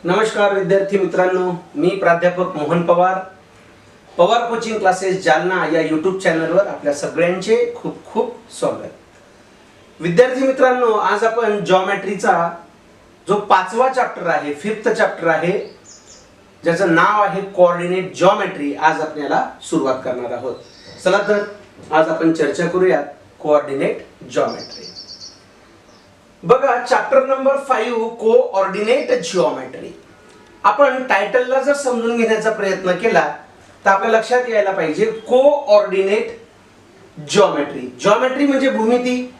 नमस्कार विद्यार्थी मित्रांनो, मी प्राध्यापक मोहन पवार, पवार कोचिंग क्लासेस जालना या यूट्यूब चॅनलवर आपल्या सगळ्यांचे खूप खूप स्वागत. विद्यार्थी मित्रांनो, आज आपण जॉमेट्रीचा जो 5वा चॅप्टर आहे, 5th चॅप्टर आहे, ज्याचं नाव आहे कोऑर्डिनेट जॉमेट्री, आज आपल्याला सुरुवात करणार आहोत. चला तर आज आपण चर्चा करूयात कोऑर्डिनेट जॉमेट्री. बघा, चॅप्टर नंबर 5 कोऑर्डिनेट जिओमेट्री. आपण टायटलला जर समजून घेण्याचा प्रयत्न केला तर आपल्या लक्षात यायला पाहिजे कोऑर्डिनेट जिओमेट्री. जिओमेट्री म्हणजे भूमिती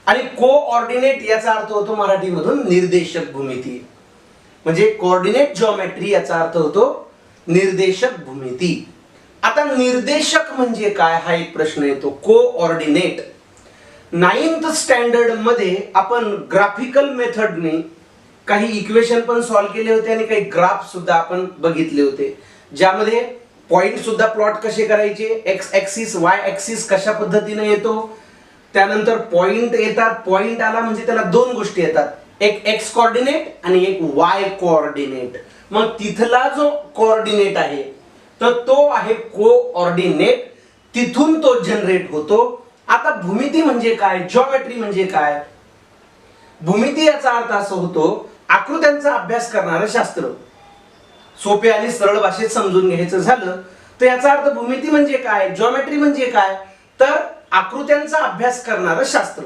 आणि कोऑर्डिनेट याचा अर्थ होतो मराठीमधून निर्देशक भूमिती. म्हणजे कोऑर्डिनेट जिओमेट्री याचा अर्थ होतो निर्देशक भूमिती. आता निर्देशक म्हणजे काय हा एक प्रश्न येतो. कोऑर्डिनेट 9th स्टँडर्ड मध्ये आपण ग्राफिकल मेथडने काही इक्वेशन पण सॉल्व्ह केले होते आणि काही ग्राफ सुद्धा आपण बघितले होते, ज्यामध्ये पॉइंट सुद्धा प्लॉट कसे करायचे, एक्स ऍक्सिस वाय ऍक्सिस कशा पद्धतीने येतो, त्यानंतर पॉइंट येतात. पॉइंट आला म्हणजे त्याला दोन गोष्टी येतात, एक एक्स कोऑर्डिनेट आणि एक वाय कोऑर्डिनेट. मग तिथला जो कोऑर्डिनेट आहे तर तो आहे कोऑर्डिनेट, तिथून तो जनरेट होतो. आता भूमिती म्हणजे काय, जिओमेट्री म्हणजे काय? भूमिती याचा अर्थ असा होतो आकृत्यांचा अभ्यास करणारं शास्त्र. सोपे आणि सरळ भाषेत समजून घ्यायचं झालं तर याचा अर्थ भूमिती म्हणजे काय, जिओमेट्री म्हणजे काय, तर आकृत्यांचा अभ्यास करणारं शास्त्र.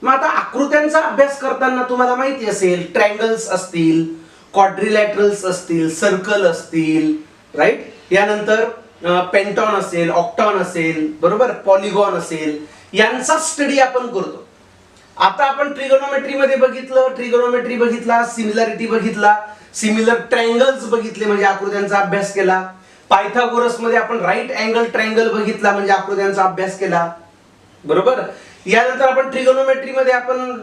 मग आता आकृत्यांचा अभ्यास करताना तुम्हाला माहिती असेल, ट्रायंगल्स असतील, क्वाड्रिलॅटरल्स असतील, सर्कल असतील, राईट. यानंतर पेंटॉन असेल, ऑक्टॉन असेल, बरोबर, पॉलिगॉन असेल, यांचा स्टडी आपण करतो. आता आपण ट्रिगोनोमेट्री मध्ये बघितलं, ट्रिगोनोमेट्री बघितला, सिमिलॅरिटी बघितला, सिमिलर ट्रायंगल्स बघितले म्हणजे आकृत्यांचा अभ्यास केला. पायथागोरस मध्ये आपण राईट अँगल ट्रायंगल बघितला म्हणजे आकृत्यांचा अभ्यास केला, बरोबर. यानंतर आपण ट्रिगोनोमेट्री मध्ये आपण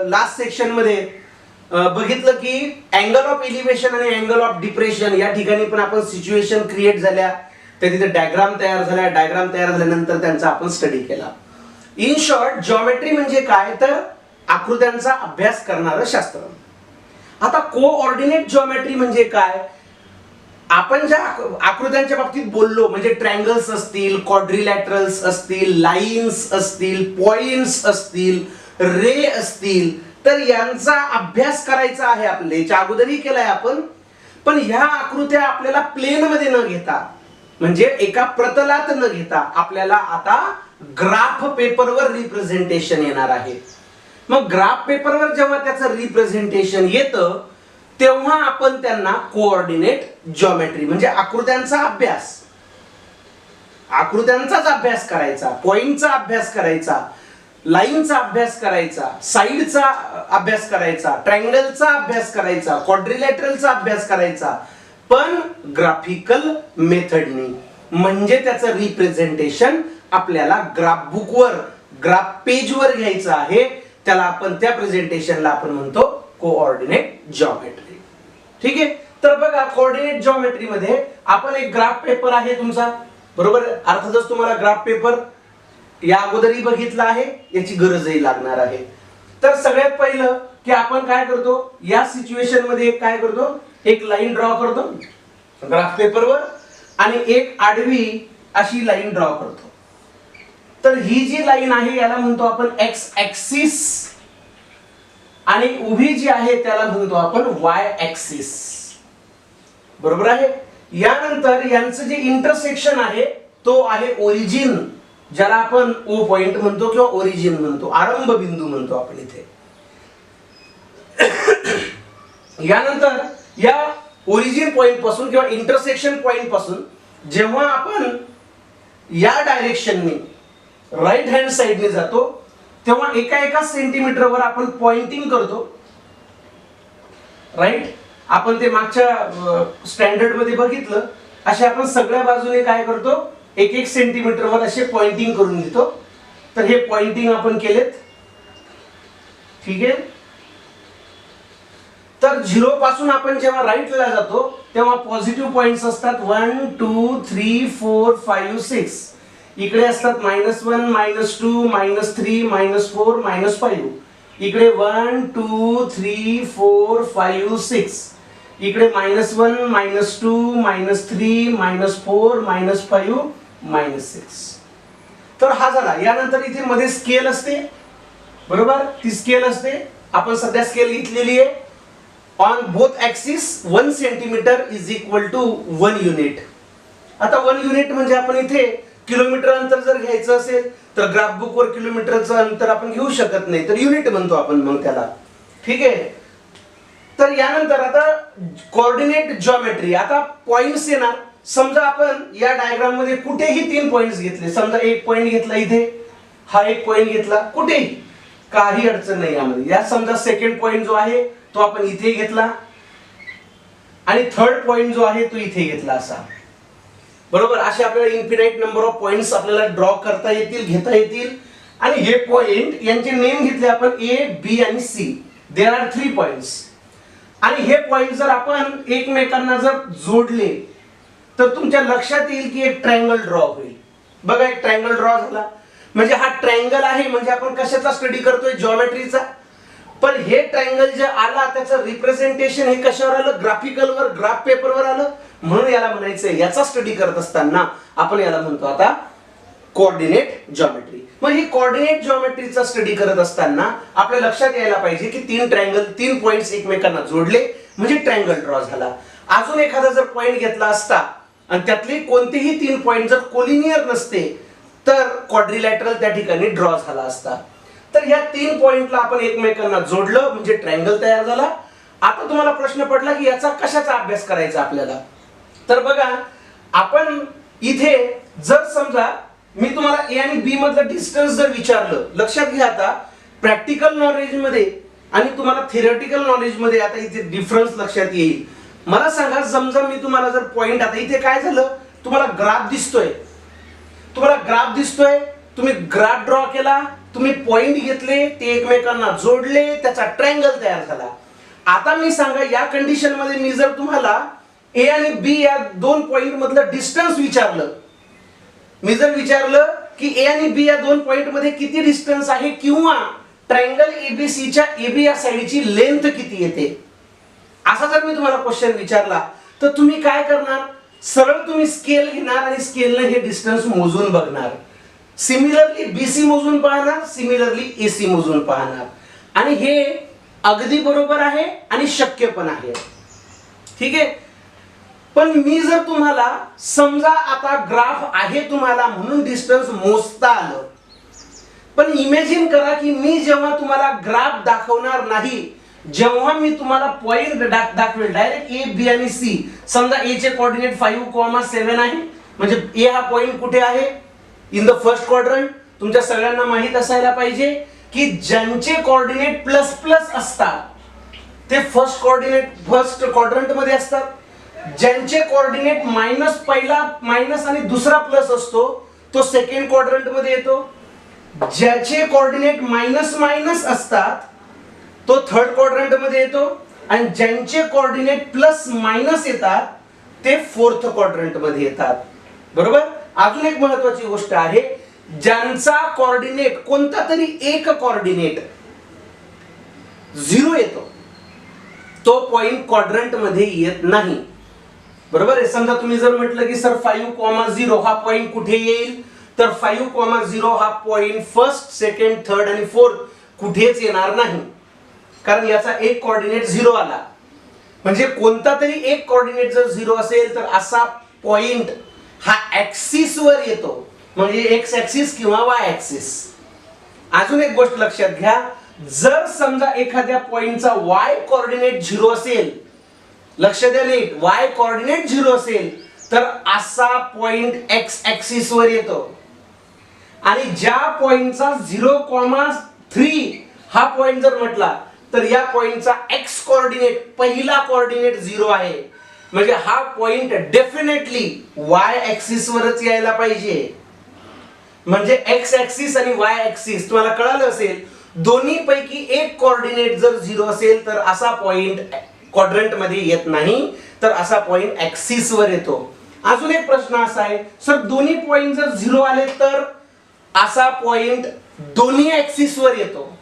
लास्ट सेक्शन मध्ये बघितलं की अँगल ऑफ एलिव्हेशन आणि अँगल ऑफ डिप्रेशन या ठिकाणी पण आपण सिच्युएशन क्रिएट झाल्या, त्या तिथे डायग्राम तयार झाल्या, डायग्राम तयार झाल्यानंतर त्यांचा आपण स्टडी केला. इन शॉर्ट, जिओमेट्री म्हणजे काय तर आकृत्यांचा अभ्यास करणारं शास्त्र. आता कोऑर्डिनेट जिओमेट्री म्हणजे काय? आपण ज्या आकृत्यांच्या बाबतीत बोललो म्हणजे ट्रायंगल्स असतील, क्वाड्रिलॅटरल्स असतील, लाईन्स असतील, पॉइंट्स असतील, रे असतील, तर यांचा अभ्यास करायचा आहे आपल्याला. याच्या अगोदरही केलाय आपण, पण ह्या आकृत्या आपल्याला प्लेन मध्ये न घेता म्हणजे एका प्रतलात न घेता आपल्याला आता ग्राफ पेपरवर रिप्रेझेंटेशन येणार आहे. मग ग्राफ पेपरवर जेव्हा त्याचं रिप्रेझेंटेशन येतं तेव्हा आपण त्यांना कोऑर्डिनेट जिओमेट्री म्हणजे आकृत्यांचा अभ्यास, आकृत्यांचाच अभ्यास करायचा, पॉइंटचा अभ्यास करायचा, लाईनचा अभ्यास करायचा, साइडचा अभ्यास करायचा, ट्रायंगलचा अभ्यास करायचा, क्वाड्रिलॅटरलचा अभ्यास करायचा, पण ग्राफिकल मेथडने. म्हणजे त्याचं रिप्रेझेंटेशन आपल्याला ग्राफ बुकवर, ग्राफ पेजवर घ्यायचं आहे. त्याला आपण, त्या प्रेझेंटेशनला आपण म्हणतो कोऑर्डिनेट जिओमेट्री. ठीक आहे. तर बघा, कोऑर्डिनेट जिओमेट्री मध्ये आपण एक ग्राफ पेपर आहे तुमचा, बरोबर. अर्थातच तुम्हाला ग्राफ पेपर या अगोदरही बघितला आहे, याची गरजही लागणार आहे. तर सगळ्यात पहिलं की आपण काय करतो, या सिच्युएशन मध्ये काय करतो, एक लाईन ड्रॉ करतो ग्राफ पेपरवर आणि एक आडवी अशी लाईन ड्रॉ करतो. तर ही जी लाईन आहे याला म्हणतो आपण एक्स ऍक्सिस आणि उभी जी आहे त्याला म्हणतो आपण वाय ऍक्सिस, बरोबर आहे. यानंतर यांचं जे इंटरसेक्शन आहे तो आहे ओरिजिन, ज्याला आपण ओ पॉइंट म्हणतो किंवा ओरिजिन म्हणतो, आरंभ बिंदू म्हणतो आपण इथे. यानंतर या ओरिजिन पॉइंट पासून किंवा इंटरसेक्शन पॉइंट पासून जेव्हा आपण या डायरेक्शनने राईट हँड साइडने जातो तेव्हा एका एका सेंटीमीटरवर आपण पॉइंटिंग करतो, राईट. आपण ते मागच्या स्टँडर्ड मध्ये बघितलं, असे आपण सगळ्या बाजूने काय करतो, एक एक सेंटीमीटरवर असे पॉइंटिंग करून घेतो. तर हे पॉइंटिंग आपण केलेत, ठीक आहे. तर 0 पासून आपण जेव्हा राईटला जातो तेव्हा पॉझिटिव्ह पॉइंट्स असतात 1 2 3 4 5 6. इकडे असतात -1 -2 -3 -4 -5. इकडे 1 2 3 4 5 6. इकडे -1 -2 -3 -4 -5 -6. तर हा झाला. यानंतर इथे मध्ये स्केल असते, बरोबर, ती स्केल असते. आपण सध्या स्केल घेतलेली आहे. On both axis 1 centimetre is equal to 1 unit. आता 1 युनिट म्हणजे आपण इथे किलोमीटर अंतर जर घ्यायचं असेल तर ग्राफ बुक वर किलोमीटरचं अंतर आपण घेऊ शकत नाही, तर युनिट म्हणतो आपण मग त्याला. ठीक आहे. तर यानंतर आता कोऑर्डिनेट जॉमेट्री. आता पॉइंट्स येणार. समजा आपण या डायग्राम मध्ये कुठेही 3 पॉइंट्स घेतले. समजा एक पॉइंट घेतला इथे, हा एक पॉइंट घेतला, कुठेही काही अडचण नाही यामध्ये. या समजा सेकंड पॉइंट जो आहे तो आपण इथे घेतला आणि थर्ड पॉइंट जो आहे तो इथे घेतला, असा. बरोबर. असे आपल्याला इन्फिनाइट नंबर ऑफ पॉइंट्स आपल्याला ड्रॉ करता येतील, घेता येतील. आणि हे पॉइंट यांचे नेम घेतले आपण A, B आणि C. There are 3 points. आणि हे पॉइंट जर आपण एकमेकांना जर जोडले तर तुमच्या लक्षात येईल की एक ट्रायंगल ड्रॉ होईल. बघा, एक ट्रायंगल ड्रॉ झाला. म्हणजे हा ट्रायंगल आहे. म्हणजे आपण कशाचा स्टडी करतोय? जॉमेट्रीचा. पण हे ट्रायंगल जे आला त्याचं रिप्रेझेंटेशन हे कशावर आलं? ग्राफिकल वर, ग्राफ पेपर वर आलं. म्हणून याला म्हणायचंय, याचा स्टडी करत असताना आपण याला म्हणतो आता कोऑर्डिनेट जॉमेट्री. मग ही कोऑर्डिनेट जॉमेट्रीचा स्टडी करत असताना आपल्या लक्षात यायला पाहिजे की 3 ट्रायंगल, 3 पॉइंट्स एकमेकांना जोडले म्हणजे ट्रायंगल ड्रॉ झाला. अजून एखादा जर पॉइंट घेतला असता आणि त्यातले कोणतेही 3 पॉइंट जर कोलिनियर नसते तर क्वाड्रिलॅटरल त्या ठिकाणी ड्रॉ झाला असता. तर ह्या 3 पॉइंटला आपण एकमेकांना जोडलं म्हणजे ट्रायंगल तयार झाला. आता तुम्हाला प्रश्न पडला की याचा कशाचा अभ्यास करायचा आपल्याला. तर बघा, आपण इथे जर समजा मी तुम्हाला A आणि B मधलं डिस्टन्स जर विचारलं, लक्षात घ्या आता प्रॅक्टिकल नॉलेज मध्ये आणि तुम्हाला थिअरेटिकल नॉलेज मध्ये आता इथे डिफरन्स लक्षात येईल. मला सांगा, समजा मी तुम्हाला जर पॉइंट, आता इथे काय झालं, तुम्हाला ग्राफ दिसतोय, तुम्ही ग्राफ ड्रॉ केला, तुम्ही पॉइंट घेतले, ते एकमेकांना जोडले, त्याचा ट्रायंगल तयार झाला. आता मी सांगा, या कंडिशन मध्ये मी जर तुम्हाला A आणि B या 2 पॉइंट मधलं डिस्टन्स विचारलं, मी जर विचारलं की A आणि B या 2 पॉइंट मध्ये किती डिस्टन्स आहे किंवा ट्रायंगल ABC च्या AB या साइडची लेंथ किती येते, असा जर मी तुम्हाला क्वेश्चन विचारला तर तुम्ही काय करणार? सरळ तुम्ही स्केल घेणार आणि स्केलने हे डिस्टन्स मोजून बघणार. सिमिलरली BC मोजून पाहणार, सिमिलरली AC मोजून पाहणार. आणि हे अगदी बरोबर आहे आणि शक्य पण आहे. ठीक आहे. पण मी जर तुम्हाला समजा आता ग्राफ आहे तुम्हाला म्हणून डिस्टन्स मोजता आलं, पण इमॅजिन करा की मी जेव्हा तुम्हाला ग्राफ दाखवणार नाही, जेव्हा मी तुम्हाला पॉइंट दाखवेल डायरेक्ट A, B आणि C. समजा A चे कोऑर्डिनेट 5,7 आहे, म्हणजे A हा पॉइंट कुठे आहे? In the first quadrant. तुमच्या सगळ्यांना माहित असायला पाहिजे की ज्यांचे कोऑर्डिनेट प्लस प्लस असतात ते फर्स्ट क्वाड्रंट मध्ये असतात. ज्यांचे कोऑर्डिनेट मायनस, पहिला मायनस आणि दुसरा प्लस असतो तो सेकंड क्वाड्रंट मध्ये येतो. ज्याचे कोऑर्डिनेट मायनस मायनस असतात तो थर्ड क्वाड्रंट मध्ये येतो. आणि ज्यांचे कोऑर्डिनेट प्लस मायनस येतात ते फोर्थ क्वाड्रंट मध्ये येतात. बरोबर. अजून एक महत्त्वाची गोष्ट आहे, ज्यांचा कोऑर्डिनेट कोणता तरी एक कोऑर्डिनेट 0 येतो तो पॉइंट क्वाड्रंट मध्ये येत नाही. बरोबर आहे. समजा तुम्ही जर म्हटलं की सर 5,0 हा पॉइंट कुठे येईल, तर 5,0 हा पॉइंट फर्स्ट, सेकंड, थर्ड आणि फोर्थ कुठेच येणार नाही, कारण याचा एक कोऑर्डिनेट 0 आला. म्हणजे कोणता तरी एक कोऑर्डिनेट जर 0 असेल तर असा पॉइंट हा ऍक्सिस वर येतो, म्हणजे एक्स ऍक्सिस किंवा वाय ऍक्सिस. अजून एक गोष्ट लक्षात घ्या, जर समजा एखाद्या पॉइंटचा वाय कोऑर्डिनेट 0 असेल, लक्ष द्या नीट, वाय कोऑर्डिनेट 0 असेल तर असा पॉइंट एक्स ऍक्सिस वर येतो. आणि ज्या पॉइंटचा 0,3 हा पॉइंट जर म्हटला तर या पॉइंटचा एक्स कोऑर्डिनेट, पहिला कोऑर्डिनेट 0 आहे, म्हणजे हा पॉइंट डेफिनेटली वाय ऍक्सिस वरच यायला पाहिजे. म्हणजे एक्स ऍक्सिस आणि वाय ऍक्सिस तुम्हाला कळालं असेल, दोन्ही पैकी एक कोऑर्डिनेट जर 0 असेल तर असा पॉइंट क्वाड्रंट मध्ये येत नाही, तर असा पॉइंट ऍक्सिस वर येतो. अजून एक प्रश्न असा आहे, सर दोन्ही पॉइंट जर 0 आले तर असा पॉइंट दोन्ही ऍक्सिस वर येतो,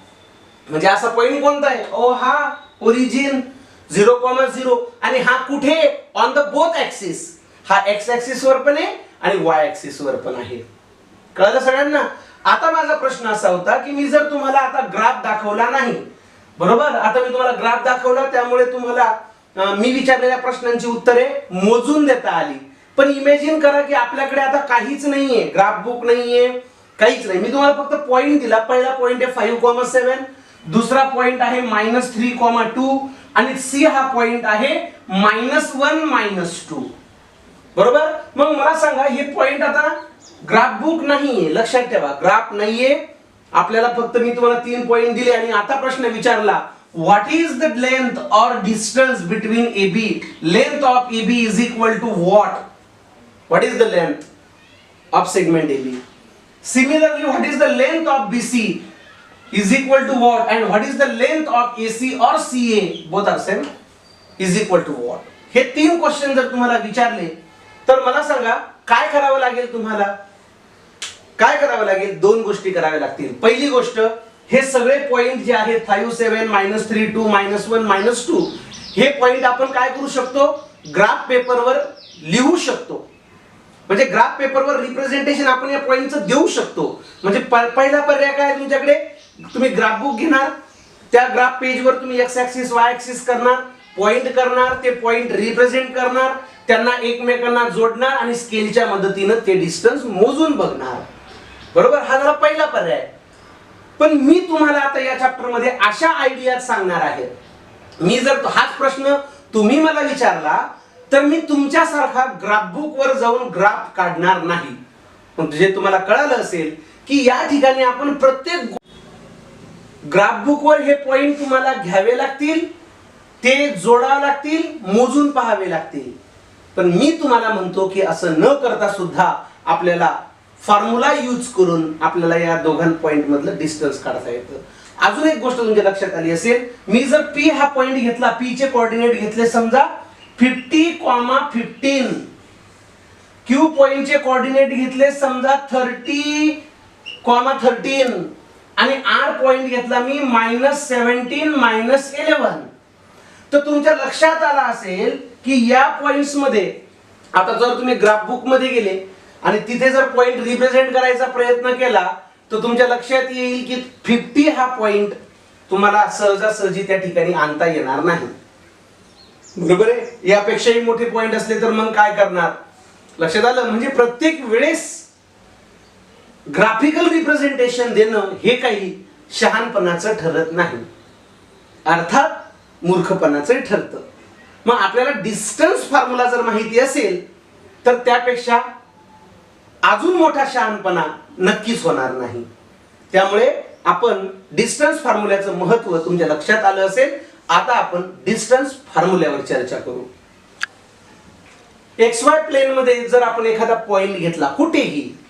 म्हणजे असा पॉइंट कोणता आहे? हा ओरिजिन. 0,0 आणि हा कुठे ऑन द बोथ ऍक्सिस, हा एक्स ऍक्सिस वर पण आहे आणि वाय ऍक्सिस वर पण आहे. कळलं सगळ्यांना? आता माझा प्रश्न असा होता की मी जर तुम्हाला आता ग्राफ दाखवला नाही, बरोबर, आता मी तुम्हाला ग्राफ दाखवला त्यामुळे तुम्हाला मी विचारलेल्या प्रश्नांची उत्तरे मोजून देता आली. पण इमॅजिन करा की आपल्याकडे आता काहीच नाहीये, ग्राफ बुक नाहीये, काहीच नाही. मी तुम्हाला फक्त पॉइंट दिला. पहिला पॉइंट आहे 5,7, दुसरा पॉइंट आहे -3,2 आणि सी हा पॉइंट आहे -1 -2. बरोबर. मग मला सांगा हे पॉइंट आता ग्राफ बुक नाहीये, लक्षात ठेवा ग्राफ नाहीये. आपल्याला फक्त मी तुम्हाला 3 पॉइंट दिले आणि आता प्रश्न विचारला what is the length or distance between AB, length of AB is equal to what is the length of segment AB. Similarly what is the length of BC is equal to what, and what is the length of AC or CA, both are same, is equal to what. हे 3 question जर तुम्हाला विचारले तर मला सांगा काय करावं लागेल तुम्हाला? काय करावं लागेल? 2 गोष्टी कराव्या लागतील. पहिली गोष्ट, हे सगळे पॉइंट जे आहेत 5, 7, -3, 2, -1, -2 हे पॉइंट आपण काय करू शकतो? ग्राफ पेपरवर लिहू शकतो. म्हणजे ग्राफ पेपरवर रिप्रेझेंटेशन आपण या पॉइंटचं देऊ शकतो. म्हणजे पहिला पर्याय काय आहे तुमच्याकडे? तुम्ही ग्राफ बुक घेणार, त्या ग्राफ पेजवर तुम्ही एक्स ऍक्सिस वाय ऍक्सिस करणार, पॉइंट करणार, ते पॉइंट रिप्रेझेंट करणार, त्यांना एकमेकांना जोडणार आणि स्केलच्या मदतीने ते डिस्टन्स मोजून बघणार. बरोबर, हा झाला पहिला पर्याय. पण मी तुम्हाला आता या चॅप्टर मध्ये अशा आयडिया सांगणार आहे. मी जर हाच प्रश्न तुम्ही मला विचारला तर मी तुमच्यासारखा ग्राफ बुक वर जाऊन ग्राफ काढणार नाही. म्हणजे तुम्हाला कळालं असेल की या ठिकाणी आपण प्रत्येक ग्राफ बुक वर हे पॉइंट तुम्हाला घ्यावे लागतील, ते जोडावे लागतील, मोजून पाहावे लागतील. पण मी तुम्हाला म्हणतो की असं न करता सुद्धा आपल्याला फॉर्म्युला यूज करून आपल्याला या दोघां पॉइंट मधलं डिस्टन्स काढता येतं. अजून एक गोष्ट तुमच्या लक्षात आली असेल, मी जर P हा पॉइंट घेतला, P चे कोऑर्डिनेट घेतले समजा 50,15, Q पॉइंट चे कोऑर्डिनेट घेतले समजा 30,13 आणि R पॉइंट घेतला मी -17 -11. तर तुमच्या लक्षात आला असेल की या पॉइंट्स मध्ये आता जर तुम्ही ग्राफ बुक मध्ये गेले आणि तिथे जर पॉइंट रिप्रेझेंट करायचा प्रयत्न केला तर तुमच्या लक्षात येईल की 50 हा पॉइंट तुम्हाला सहजासहजी त्या ठिकाणी आणता येणार नाही. बरोबर आहे. यापेक्षाही मोठे पॉइंट असले तर मग काय करणार? लक्षात आलं? म्हणजे प्रत्येक वेळेस ग्राफिकल रिप्रेझेंटेशन देणं हे काही शहाणपणाचं ठरत नाही, अर्थात मूर्खपणाचं ठरतं. मग आपल्याला डिस्टन्स फॉर्म्युला जर माहिती असेल तर त्यापेक्षा अजून मोठा शहाणपणा नक्कीच होणार नाही. त्यामुळे आपण डिस्टन्स फॉर्म्युल्याचं महत्त्व तुमच्या लक्षात आलं असेल. आता आपण डिस्टन्स फॉर्म्युल्यावर चर्चा करू. XY प्लेन मध्ये जर आपण एखादा पॉइंट घेतला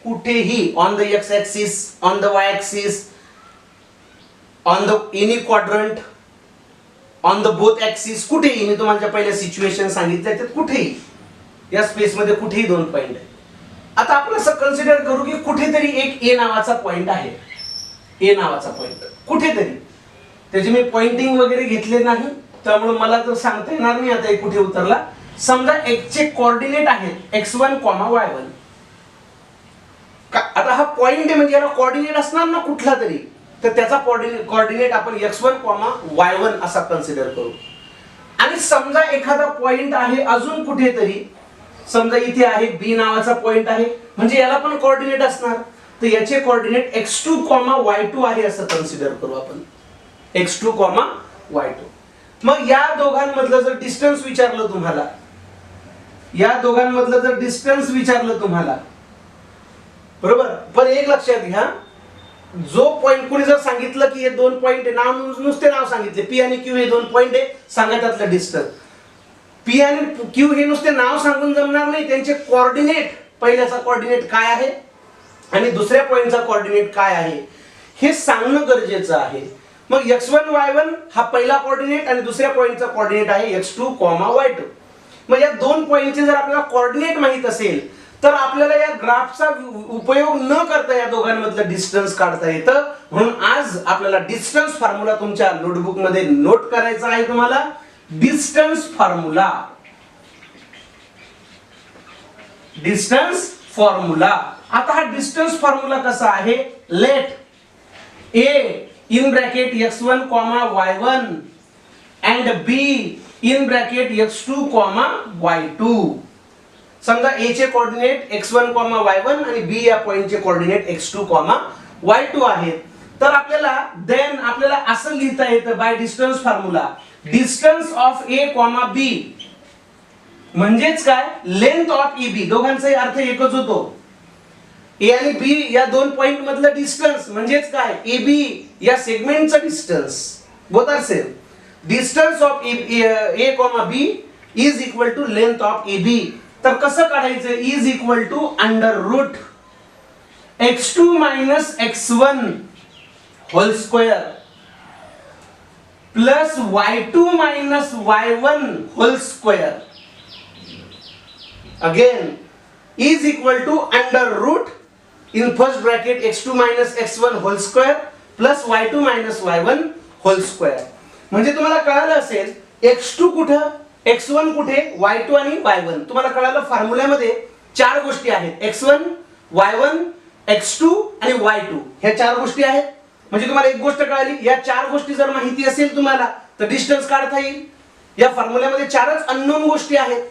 कुठेही on the x axis, on the Y axis, on the any quadrant, on the both axis, कुठेही, मी तुम्हाला पहिल्या सिच्युएशन सांगितल्या त्यात कुठेही या स्पेस मध्ये कुठेही 2 पॉइंट आहे. आता आपण असं कन्सिडर करू की कुठेतरी एक A नावाचा पॉइंट आहे, A नावाचा पॉइंट कुठेतरी. त्याचे मी पॉइंटिंग वगैरे घेतले नाही त्यामुळे मला तर सांगता येणार नाही आता कुठे उतरला. समजा x चे कोऑर्डिनेट आहेत x1, y1. आता हा पॉइंट आहे म्हणजे याला कोऑर्डिनेट असणार ना कुठला तरी, तर त्याचा कोऑर्डिनेट आपण x1, y1 असा कन्सिडर करू. आणि समजा एखादा पॉइंट आहे अजून कुठेतरी, समजा इथे आहे B नावाचा पॉइंट आहे, म्हणजे याला पण कोऑर्डिनेट असणार, तर याचे कोऑर्डिनेट x2, y2 आहे असं कन्सिडर करू आपण. x2, y2. मग या दोघांमधलं जर डिस्टन्स विचारलं तुम्हाला, बरोबर, पण एक लक्षात घ्या, जो पॉइंट कोणी जर सांगितलं की हे 2 पॉइंट आहे, नुसते नाव सांगितले P आणि Q हे 2 पॉइंट आहे, सांगा त्यातलं डिस्टन्स. P आणि Q हे नुसते नाव सांगून जमणार नाही, त्यांचे कोऑर्डिनेट, पहिल्याचा कोऑर्डिनेट काय आहे आणि दुसऱ्या पॉइंटचा कोऑर्डिनेट काय आहे हे सांगणं गरजेचं आहे. मग x1, y1 हा पहिला कोऑर्डिनेट आणि दुसऱ्या पॉइंटचा कोऑर्डिनेट आहे x2, y2. मग या 2 पॉइंटचे जर आपल्याला कोऑर्डिनेट माहित असेल तर आपल्याला या ग्राफचा उपयोग न करता या दोघांमधलं डिस्टन्स काढता येतं. म्हणून आज आपल्याला डिस्टन्स फॉर्म्युला तुमच्या नोटबुक मध्ये नोट करायचा आहे तुम्हाला. Distance formula. Distance formula. आता हा डिस्टन्स फॉर्म्युला कसा आहे? Let A in bracket x1, y1 and b in bracket x2, y2. समजा a चे कोऑर्डिनेट x1, y1 आणि b या पॉइंटचे कोऑर्डिनेट x2, y2 आहेत. तर आपल्याला असं लिहिता येतं by distance formula, distance of a, b म्हणजेच काय? Length of EB. दोघांचाही अर्थ एकच होतो. ए आणि बी या दोन पॉइंट मधलं डिस्टन्स म्हणजेच काय? AB या सेगमेंटचं distance. Both are same. Distance of a, b is equal to length of AB. तर कसं काढायचं? Is equal to under root x2 minus x1 whole square plus y2 minus y1 whole square. Again is equal to under root in first bracket x2 minus x1 whole square plus y2 minus y1 whole square. म्हणजे तुम्हाला कळालं असेल x2 कुठं, x1 कुठे, y2 आणि y1. तुम्हाला कळालं फॉर्म्युल्यामध्ये चार गोष्टी आहेत. x1, y1, x2 आणि y2 ह्या चार गोष्टी आहेत. म्हणजे तुम्हाला एक गोष्ट कळाली, या चार गोष्टी जर माहिती असेल तुम्हाला तर डिस्टन्स काढता येईल. या फॉर्म्युल्यामध्ये चारच अननोन गोष्टी आहेत.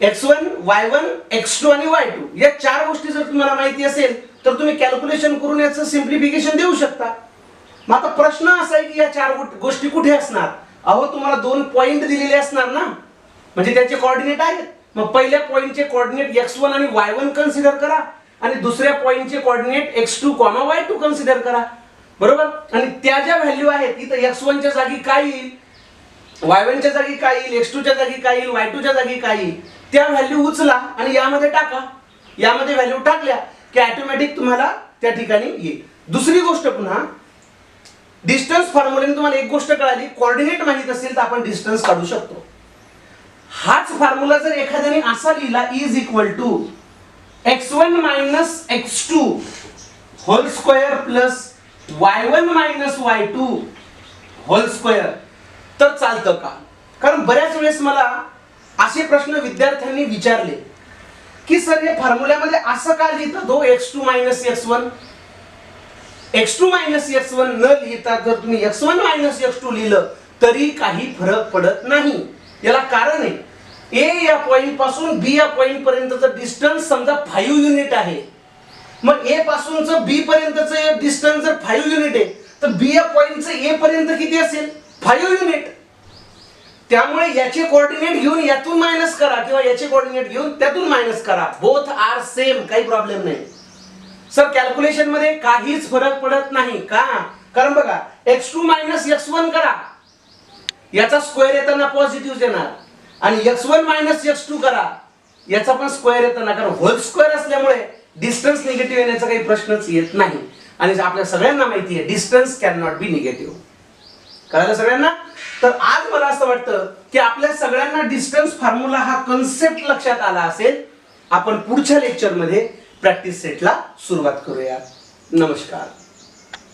x1, y1, x2 आणि y2 या चार गोष्टी जर तुम्हाला माहिती असेल तर तुम्ही कॅल्क्युलेशन करून याचं सिंप्लिफिकेशन देऊ शकता. मग आता प्रश्न असा आहे की या चार गोष्टी कुठे असणार? अहो तुम्हाला दोन पॉइंट दिलेले असणार ना, म्हणजे त्याचे कोऑर्डिनेट आहेत. मग पहिल्या पॉइंटचे कोऑर्डिनेट x1 आणि y1 कन्सिडर करा आणि दुसऱ्या पॉइंटचे कोऑर्डिनेट x2, y2 कन्सिडर करा. बरोबर? आणि त्या ज्या व्हॅल्यू आहेत इथं x1 च्या जागी काय येईल, y1 च्या जागी काय येईल, x2 च्या जागी काय येईल, y2 च्या जागी काय येईल, त्या व्हॅल्यू उचला आणि यामध्ये टाका. यामध्ये व्हॅल्यू टाकल्या की ऑटोमॅटिक तुम्हाला त्या ठिकाणी येईल. दुसरी गोष्ट पुन्हा डिस्टन्स फॉर्म्युल्याने तुम्हाला एक गोष्ट कळाली, कोऑर्डिनेट माहित असेल तर आपण डिस्टन्स काढू शकतो. हाच फॉर्म्युला जर एखाद्याने असा लिहिला is equal to x1 minus x2 whole square plus y1 minus y2 whole square तर चालतं का? कारण बऱ्याच वेळेस मला असे प्रश्न विद्यार्थ्यांनी विचारले की सर हे फॉर्म्युल्यामध्ये असं का लिहितात हो x2 minus x1. x2 minus x1 न लिहिता जर तुम्ही x1 मायनस x2 लिहिलं तरी काही फरक पडत नाही. याला कारण आहे, A या पॉइंट पासून B या पॉइंट पर्यंतचं डिस्टन्स समजा 5 युनिट आहे. मग A पासूनचं B पर्यंतचं डिस्टन्स जर 5 युनिट आहे तर B या पॉइंटचं A पर्यंत किती असेल? 5 युनिट. त्यामुळे याचे कोऑर्डिनेट घेऊन यातून मायनस करा किंवा याचे कोऑर्डिनेट घेऊन त्यातून मायनस करा. बोथ आर सेम, काही प्रॉब्लेम नाही. सर कॅल्क्युलेशन मध्ये काहीच फरक पडत नाही का? कारण बघा x2 मायनस x1 करा, याचा स्क्वेअर येताना पॉझिटिव्ह येणार आणि x1 मायनस x2 करा, याचा पण स्क्वेअर येताना, कारण होल स्क्वेअर असल्यामुळे डिस्टन्स निगेटिव्ह येण्याचा काही प्रश्नच येत नाही. आणि आपल्या सगळ्यांना माहिती आहे distance can not be negative. कळलं सगळ्यांना? तर आज मला असं वाटतं की आपल्या सगळ्यांना डिस्टन्स फॉर्म्युला हा कन्सेप्ट लक्षात आला असेल. आपण पुढच्या लेक्चर मध्ये प्रॅक्टिस सेटला सुरुवात करूया. नमस्कार.